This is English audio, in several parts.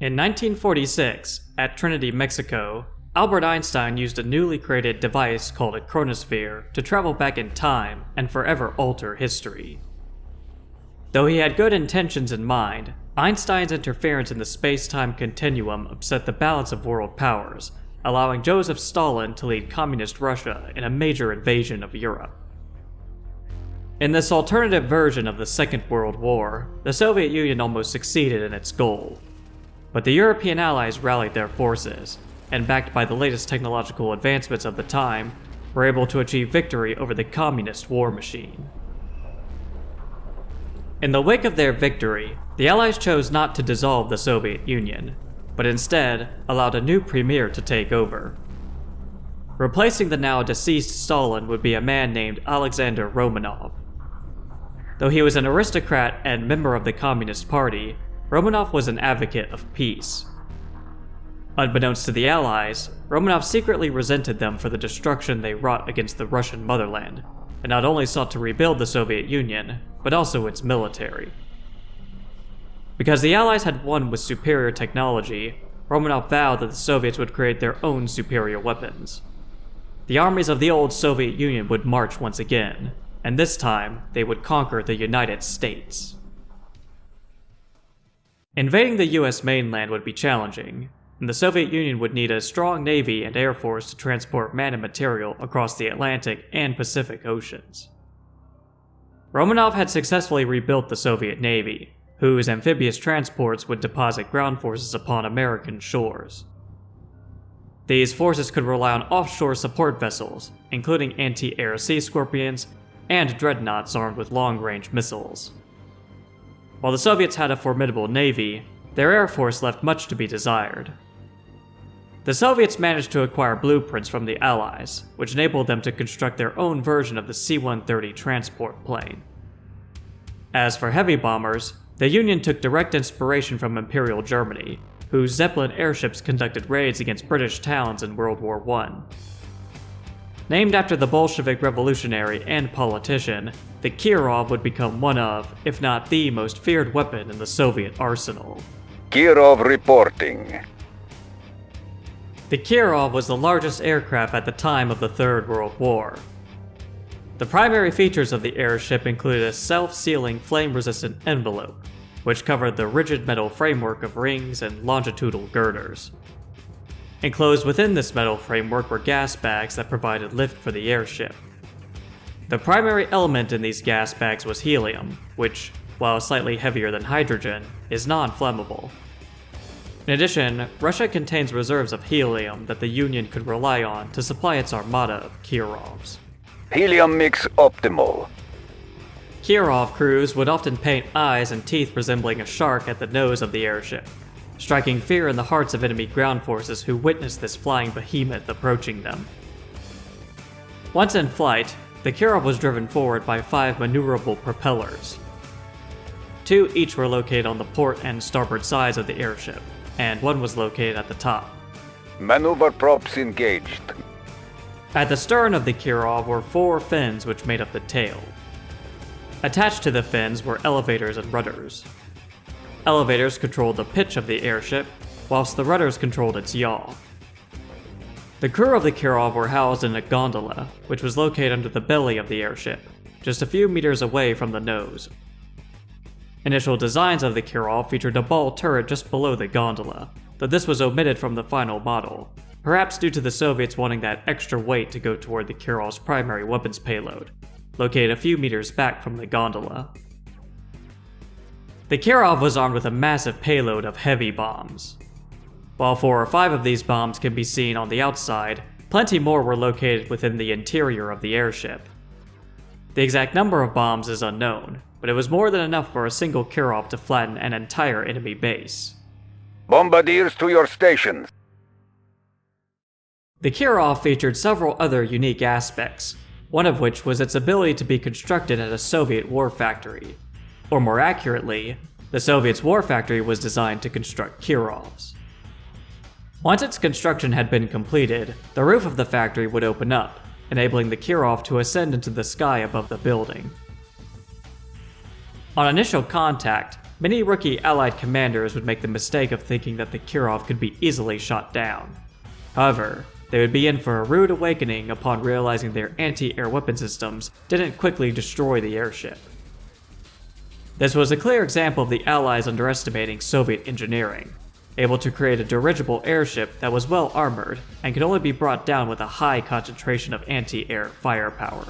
In 1946, at Trinity, Mexico, Albert Einstein used a newly created device called a chronosphere to travel back in time and forever alter history. Though he had good intentions in mind, Einstein's interference in the space-time continuum upset the balance of world powers, allowing Joseph Stalin to lead Communist Russia in a major invasion of Europe. In this alternative version of the Second World War, the Soviet Union almost succeeded in its goal. But the European allies rallied their forces, and backed by the latest technological advancements of the time, were able to achieve victory over the communist war machine. In the wake of their victory, the Allies chose not to dissolve the Soviet Union, but instead allowed a new premier to take over. Replacing the now deceased Stalin would be a man named Alexander Romanov. Though he was an aristocrat and member of the Communist Party, Romanov was an advocate of peace. Unbeknownst to the Allies, Romanov secretly resented them for the destruction they wrought against the Russian motherland, and not only sought to rebuild the Soviet Union, but also its military. Because the Allies had won with superior technology, Romanov vowed that the Soviets would create their own superior weapons. The armies of the old Soviet Union would march once again, and this time they would conquer the United States. Invading the US mainland would be challenging, and the Soviet Union would need a strong navy and air force to transport man and material across the Atlantic and Pacific Oceans. Romanov had successfully rebuilt the Soviet Navy, whose amphibious transports would deposit ground forces upon American shores. These forces could rely on offshore support vessels, including anti-air Sea Scorpions and dreadnoughts armed with long-range missiles. While the Soviets had a formidable navy, their air force left much to be desired. The Soviets managed to acquire blueprints from the Allies, which enabled them to construct their own version of the C-130 transport plane. As for heavy bombers, the Union took direct inspiration from Imperial Germany, whose Zeppelin airships conducted raids against British towns in World War I. Named after the Bolshevik revolutionary and politician, the Kirov would become one of, if not the most feared weapon in the Soviet arsenal. Kirov reporting. The Kirov was the largest aircraft at the time of the Third World War. The primary features of the airship included a self-sealing flame-resistant envelope, which covered the rigid metal framework of rings and longitudinal girders. Enclosed within this metal framework were gas bags that provided lift for the airship. The primary element in these gas bags was helium, which, while slightly heavier than hydrogen, is non-flammable. In addition, Russia contains reserves of helium that the Union could rely on to supply its armada of Kirovs. Helium mix optimal. Kirov crews would often paint eyes and teeth resembling a shark at the nose of the airship, striking fear in the hearts of enemy ground forces who witnessed this flying behemoth approaching them. Once in flight, the Kirov was driven forward by 5 maneuverable propellers. 2 each were located on the port and starboard sides of the airship, and 1 was located at the top. Maneuver props engaged. At the stern of the Kirov were 4 fins which made up the tail. Attached to the fins were elevators and rudders. Elevators controlled the pitch of the airship, whilst the rudders controlled its yaw. The crew of the Kirov were housed in a gondola, which was located under the belly of the airship, just a few meters away from the nose. Initial designs of the Kirov featured a ball turret just below the gondola, though this was omitted from the final model, perhaps due to the Soviets wanting that extra weight to go toward the Kirov's primary weapons payload, located a few meters back from the gondola. The Kirov was armed with a massive payload of heavy bombs. While 4 or 5 of these bombs can be seen on the outside, plenty more were located within the interior of the airship. The exact number of bombs is unknown, but it was more than enough for a single Kirov to flatten an entire enemy base. Bombardiers to your stations. The Kirov featured several other unique aspects, one of which was its ability to be constructed at a Soviet war factory. Or more accurately, the Soviets' war factory was designed to construct Kirovs. Once its construction had been completed, the roof of the factory would open up, enabling the Kirov to ascend into the sky above the building. On initial contact, many rookie Allied commanders would make the mistake of thinking that the Kirov could be easily shot down. However, they would be in for a rude awakening upon realizing their anti-air weapon systems didn't quickly destroy the airship. This was a clear example of the Allies underestimating Soviet engineering, able to create a dirigible airship that was well armored and could only be brought down with a high concentration of anti-air firepower.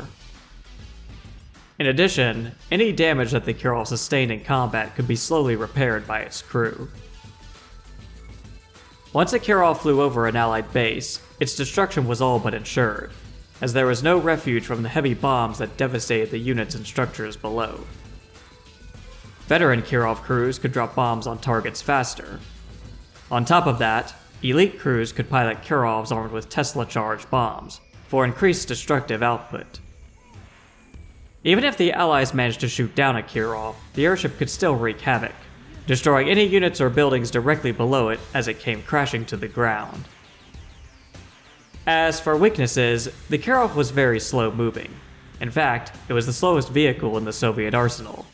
In addition, any damage that the Kirov sustained in combat could be slowly repaired by its crew. Once a Kirov flew over an Allied base, its destruction was all but ensured, as there was no refuge from the heavy bombs that devastated the units and structures below. Veteran Kirov crews could drop bombs on targets faster. On top of that, elite crews could pilot Kirovs armed with Tesla-charged bombs for increased destructive output. Even if the Allies managed to shoot down a Kirov, the airship could still wreak havoc, destroying any units or buildings directly below it as it came crashing to the ground. As for weaknesses, the Kirov was very slow moving. In fact, it was the slowest vehicle in the Soviet arsenal.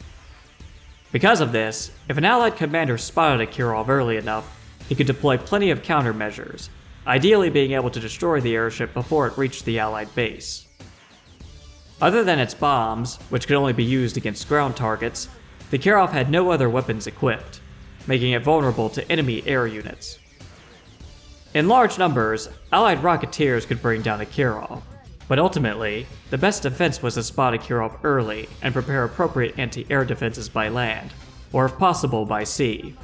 Because of this, if an Allied commander spotted a Kirov early enough, he could deploy plenty of countermeasures, ideally being able to destroy the airship before it reached the Allied base. Other than its bombs, which could only be used against ground targets, the Kirov had no other weapons equipped, making it vulnerable to enemy air units. In large numbers, Allied rocketeers could bring down a Kirov, but ultimately, the best defense was to spot a Kirov early and prepare appropriate anti-air defenses by land, or if possible by sea.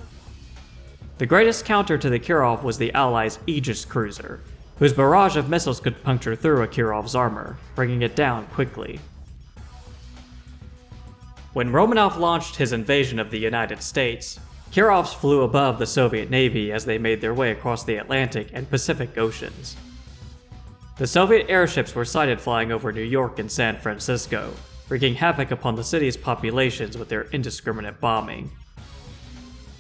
The greatest counter to the Kirov was the Allies' Aegis cruiser, whose barrage of missiles could puncture through a Kirov's armor, bringing it down quickly. When Romanov launched his invasion of the United States, Kirovs flew above the Soviet Navy as they made their way across the Atlantic and Pacific Oceans. The Soviet airships were sighted flying over New York and San Francisco, wreaking havoc upon the city's populations with their indiscriminate bombing.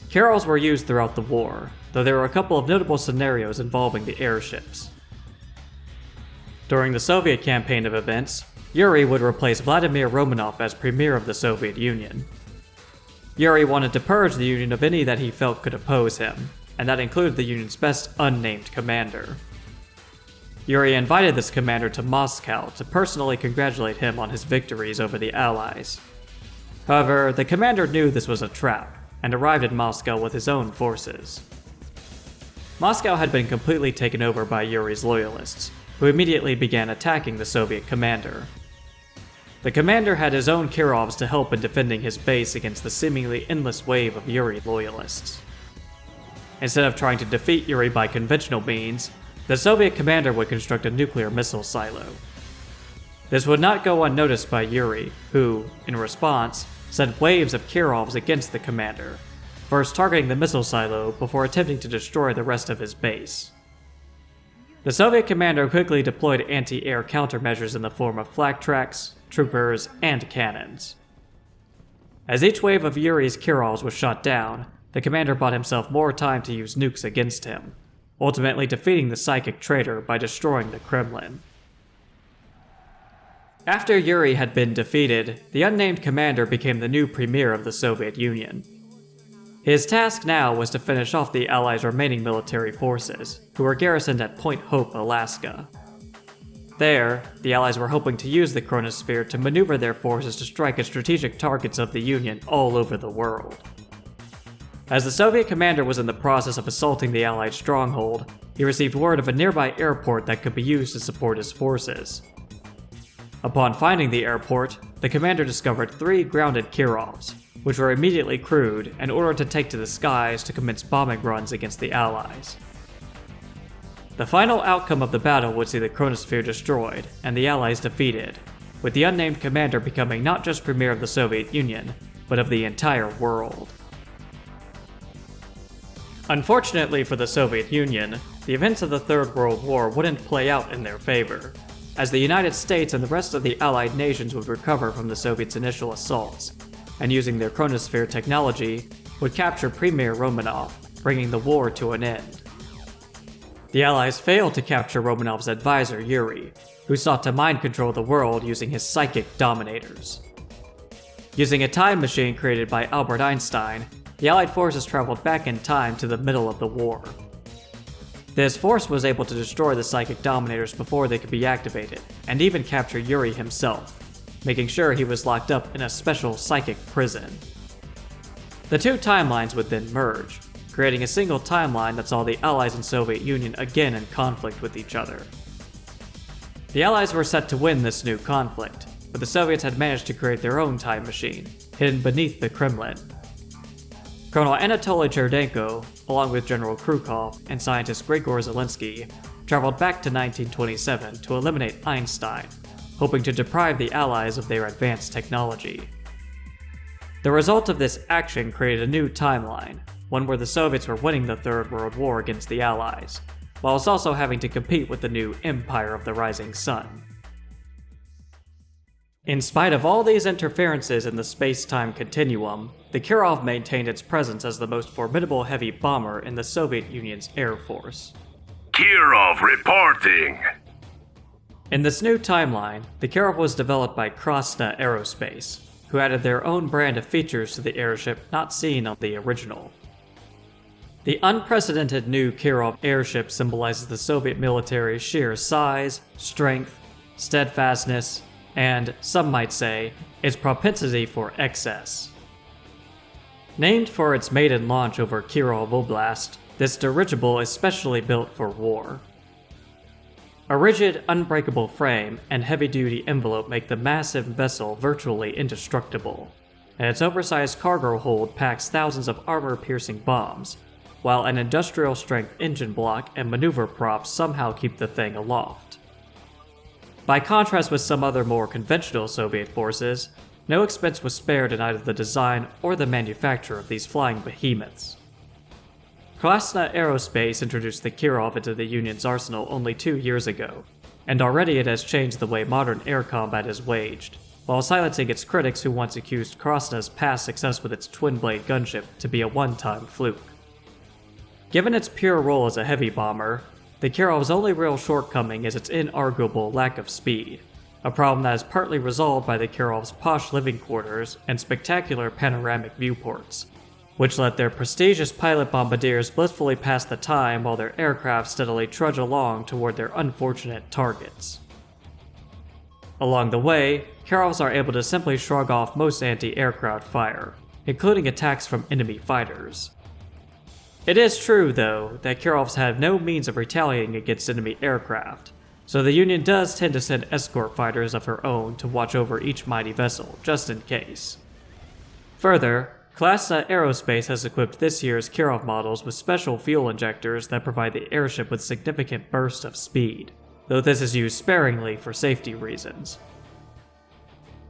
Kirovs were used throughout the war, though there were a couple of notable scenarios involving the airships. During the Soviet campaign of events, Yuri would replace Vladimir Romanov as Premier of the Soviet Union. Yuri wanted to purge the Union of any that he felt could oppose him, and that included the Union's best unnamed commander. Yuri invited this commander to Moscow to personally congratulate him on his victories over the Allies. However, the commander knew this was a trap, and arrived in Moscow with his own forces. Moscow had been completely taken over by Yuri's loyalists, who immediately began attacking the Soviet commander. The commander had his own Kirovs to help in defending his base against the seemingly endless wave of Yuri loyalists. Instead of trying to defeat Yuri by conventional means, the Soviet commander would construct a nuclear missile silo. This would not go unnoticed by Yuri, who, in response, sent waves of Kirovs against the commander, first targeting the missile silo before attempting to destroy the rest of his base. The Soviet commander quickly deployed anti-air countermeasures in the form of flak tracks, troopers, and cannons. As each wave of Yuri's Kirovs was shot down, the commander bought himself more time to use nukes against him, ultimately defeating the psychic traitor by destroying the Kremlin. After Yuri had been defeated, the unnamed commander became the new premier of the Soviet Union. His task now was to finish off the Allies' remaining military forces, who were garrisoned at Point Hope, Alaska. There, the Allies were hoping to use the chronosphere to maneuver their forces to strike at strategic targets of the Union all over the world. As the Soviet commander was in the process of assaulting the Allied stronghold, he received word of a nearby airport that could be used to support his forces. Upon finding the airport, the commander discovered 3 grounded Kirovs, which were immediately crewed and ordered to take to the skies to commence bombing runs against the Allies. The final outcome of the battle would see the chronosphere destroyed and the Allies defeated, with the unnamed commander becoming not just premier of the Soviet Union, but of the entire world. Unfortunately for the Soviet Union, the events of the Third World War wouldn't play out in their favor, as the United States and the rest of the Allied nations would recover from the Soviets' initial assaults, and using their chronosphere technology, would capture Premier Romanov, bringing the war to an end. The Allies failed to capture Romanov's advisor Yuri, who sought to mind control the world using his psychic dominators. Using a time machine created by Albert Einstein, the Allied forces traveled back in time to the middle of the war. This force was able to destroy the psychic Dominators before they could be activated, and even capture Yuri himself, making sure he was locked up in a special psychic prison. The two timelines would then merge, creating a single timeline that saw the Allies and Soviet Union again in conflict with each other. The Allies were set to win this new conflict, but the Soviets had managed to create their own time machine, hidden beneath the Kremlin. Colonel Anatoly Cherdenko, along with General Krukov and scientist Grigor Zelensky, traveled back to 1927 to eliminate Einstein, hoping to deprive the Allies of their advanced technology. The result of this action created a new timeline, one where the Soviets were winning the Third World War against the Allies, whilst also having to compete with the new Empire of the Rising Sun. In spite of all these interferences in the space-time continuum, the Kirov maintained its presence as the most formidable heavy bomber in the Soviet Union's Air Force. Kirov reporting! In this new timeline, the Kirov was developed by Krasna Aerospace, who added their own brand of features to the airship not seen on the original. The unprecedented new Kirov airship symbolizes the Soviet military's sheer size, strength, steadfastness, and, some might say, its propensity for excess. Named for its maiden launch over Kirov Oblast, this dirigible is specially built for war. A rigid, unbreakable frame and heavy-duty envelope make the massive vessel virtually indestructible, and its oversized cargo hold packs thousands of armor-piercing bombs, while an industrial-strength engine block and maneuver props somehow keep the thing aloft. By contrast with some other more conventional Soviet forces, no expense was spared in either the design or the manufacture of these flying behemoths. Krasna Aerospace introduced the Kirov into the Union's arsenal only 2 years ago, and already it has changed the way modern air combat is waged, while silencing its critics who once accused Krasna's past success with its twin-blade gunship to be a one-time fluke. Given its pure role as a heavy bomber, the Kirov's only real shortcoming is its inarguable lack of speed, a problem that is partly resolved by the Kirov's posh living quarters and spectacular panoramic viewports, which let their prestigious pilot bombardiers blissfully pass the time while their aircraft steadily trudge along toward their unfortunate targets. Along the way, Kirovs are able to simply shrug off most anti-aircraft fire, including attacks from enemy fighters. It is true, though, that Kirovs have no means of retaliating against enemy aircraft, so the Union does tend to send escort fighters of her own to watch over each mighty vessel, just in case. Further, Krasna Aerospace has equipped this year's Kirov models with special fuel injectors that provide the airship with significant bursts of speed, though this is used sparingly for safety reasons.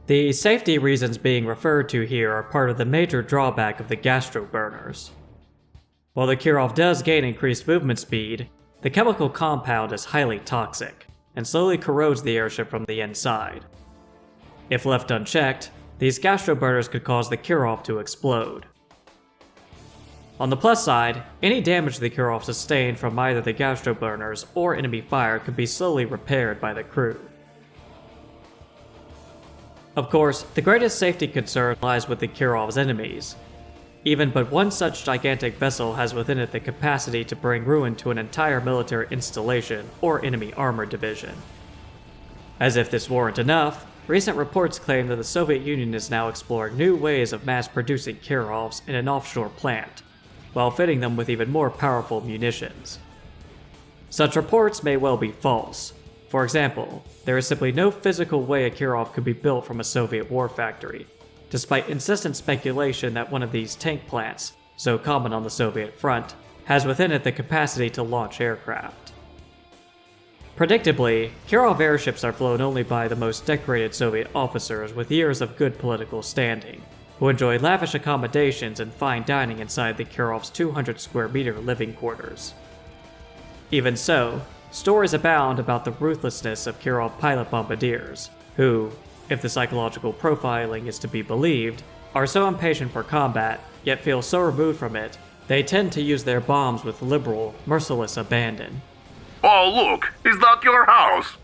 The safety reasons being referred to here are part of the major drawback of the gastro burners. While the Kirov does gain increased movement speed, the chemical compound is highly toxic, and slowly corrodes the airship from the inside. If left unchecked, these gastro burners could cause the Kirov to explode. On the plus side, any damage the Kirov sustained from either the gastro burners or enemy fire could be slowly repaired by the crew. Of course, the greatest safety concern lies with the Kirov's enemies. Even but one such gigantic vessel has within it the capacity to bring ruin to an entire military installation or enemy armor division. As if this weren't enough, recent reports claim that the Soviet Union is now exploring new ways of mass-producing Kirovs in an offshore plant, while fitting them with even more powerful munitions. Such reports may well be false. For example, there is simply no physical way a Kirov could be built from a Soviet war factory, despite insistent speculation that one of these tank plants, so common on the Soviet front, has within it the capacity to launch aircraft. Predictably, Kirov airships are flown only by the most decorated Soviet officers with years of good political standing, who enjoy lavish accommodations and fine dining inside the Kirov's 200-square-meter living quarters. Even so, stories abound about the ruthlessness of Kirov pilot bombardiers, who, if the psychological profiling is to be believed, are so impatient for combat, yet feel so removed from it, they tend to use their bombs with liberal, merciless abandon. Oh look, is that your house?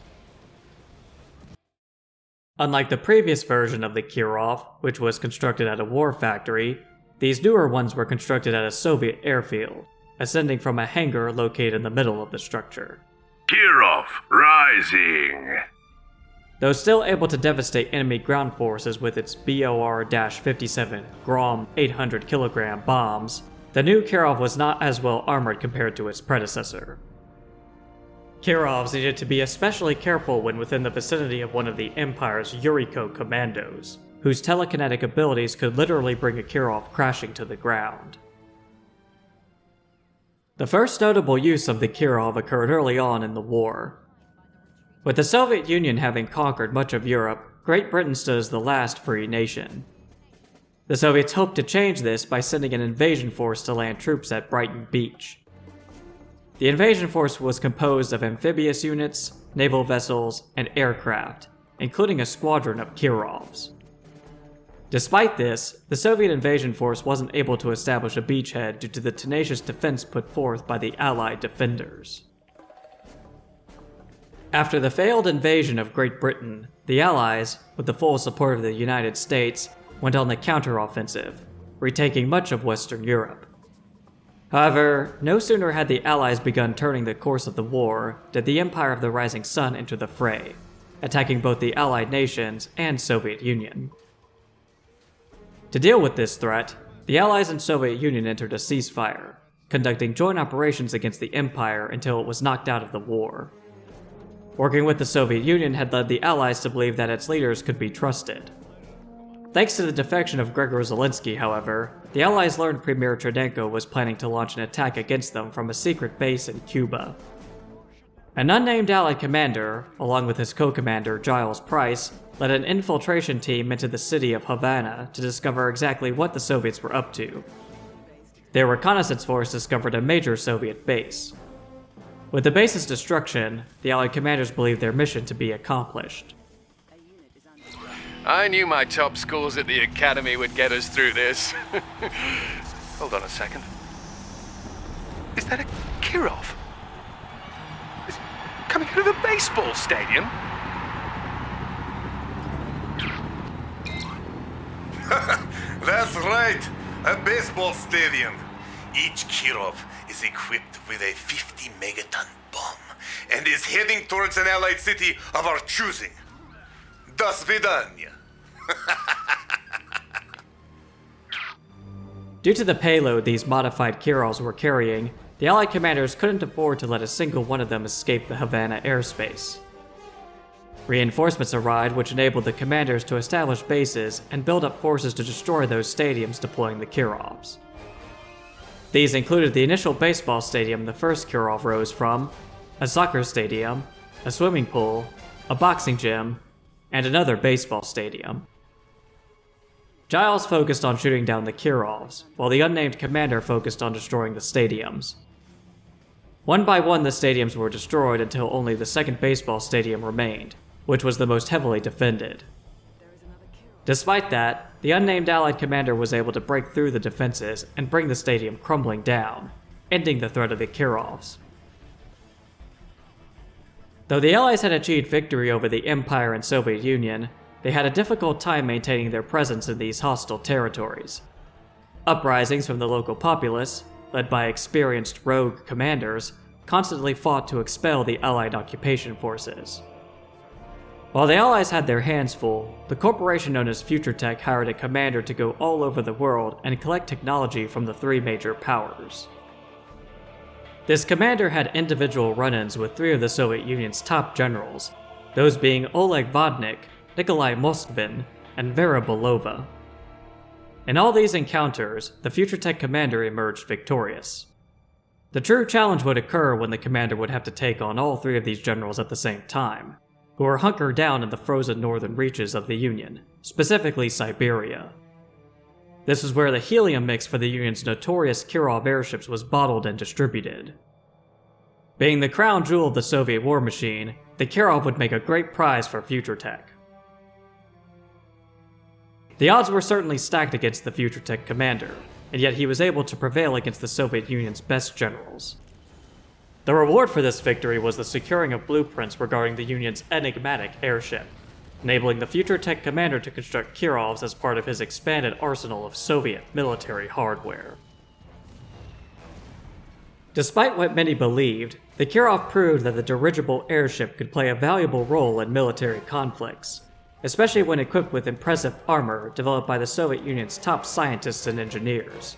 Unlike the previous version of the Kirov, which was constructed at a war factory, These newer ones were constructed at a Soviet airfield, ascending from a hangar located in the middle of the structure. Kirov rising. Though still able to devastate enemy ground forces with its BOR-57 Grom 800 kg bombs, the new Kirov was not as well armored compared to its predecessor. Kirovs needed to be especially careful when within the vicinity of one of the Empire's Yuriko commandos, whose telekinetic abilities could literally bring a Kirov crashing to the ground. The first notable use of the Kirov occurred early on in the war. With the Soviet Union having conquered much of Europe, Great Britain stood as the last free nation. The Soviets hoped to change this by sending an invasion force to land troops at Brighton Beach. The invasion force was composed of amphibious units, naval vessels, and aircraft, including a squadron of Kirovs. Despite this, the Soviet invasion force wasn't able to establish a beachhead due to the tenacious defense put forth by the Allied defenders. After the failed invasion of Great Britain, the Allies, with the full support of the United States, went on the counteroffensive, retaking much of Western Europe. However, no sooner had the Allies begun turning the course of the war did the Empire of the Rising Sun enter the fray, attacking both the Allied nations and Soviet Union. To deal with this threat, the Allies and Soviet Union entered a ceasefire, conducting joint operations against the Empire until it was knocked out of the war. Working with the Soviet Union had led the Allies to believe that its leaders could be trusted. Thanks to the defection of Gregor Zelensky, however, the Allies learned Premier Cherdenko was planning to launch an attack against them from a secret base in Cuba. An unnamed Allied commander, along with his co-commander Giles Price, led an infiltration team into the city of Havana to discover exactly what the Soviets were up to. Their reconnaissance force discovered a major Soviet base. With the base's destruction, the Allied commanders believed their mission to be accomplished. I knew my top scores at the academy would get us through this. Hold on a second. Is that a Kirov? It's coming out of a baseball stadium? That's right, a baseball stadium. Each Kirov is equipped with a 50 megaton bomb and is heading towards an allied city of our choosing. До свидания. Due to the payload these modified Kirovs were carrying, the Allied commanders couldn't afford to let a single one of them escape the Havana airspace. Reinforcements arrived which enabled the commanders to establish bases and build up forces to destroy those stadiums deploying the Kirovs. These included the initial baseball stadium the first Kirov rose from, a soccer stadium, a swimming pool, a boxing gym, and another baseball stadium. Giles focused on shooting down the Kirovs, while the unnamed commander focused on destroying the stadiums. One by one the stadiums were destroyed until only the second baseball stadium remained, which was the most heavily defended. Despite that, the unnamed Allied commander was able to break through the defenses and bring the stadium crumbling down, ending the threat of the Kirovs. Though the Allies had achieved victory over the Empire and Soviet Union, they had a difficult time maintaining their presence in these hostile territories. Uprisings from the local populace, led by experienced rogue commanders, constantly fought to expel the Allied occupation forces. While the Allies had their hands full, the corporation known as FutureTech hired a commander to go all over the world and collect technology from the three major powers. This commander had individual run-ins with three of the Soviet Union's top generals, those being Oleg Vodnik, Nikolai Moskvin, and Vera Belova. In all these encounters, the FutureTech commander emerged victorious. The true challenge would occur when the commander would have to take on all three of these generals at the same time, who were hunkered down in the frozen northern reaches of the Union, specifically Siberia. This is where the helium mix for the Union's notorious Kirov airships was bottled and distributed. Being the crown jewel of the Soviet war machine, the Kirov would make a great prize for FutureTech. The odds were certainly stacked against the FutureTech commander, and yet he was able to prevail against the Soviet Union's best generals. The reward for this victory was the securing of blueprints regarding the Union's enigmatic airship, enabling the future tech commander to construct Kirovs as part of his expanded arsenal of Soviet military hardware. Despite what many believed, the Kirov proved that the dirigible airship could play a valuable role in military conflicts, especially when equipped with impressive armor developed by the Soviet Union's top scientists and engineers.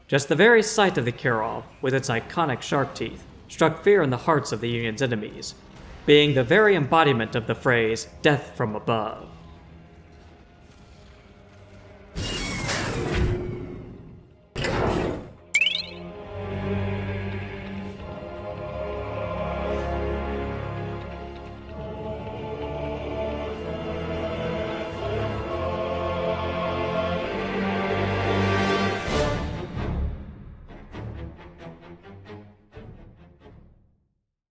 Just the very sight of the Kirov, with its iconic shark teeth, struck fear in the hearts of the Union's enemies, being the very embodiment of the phrase, "death from above."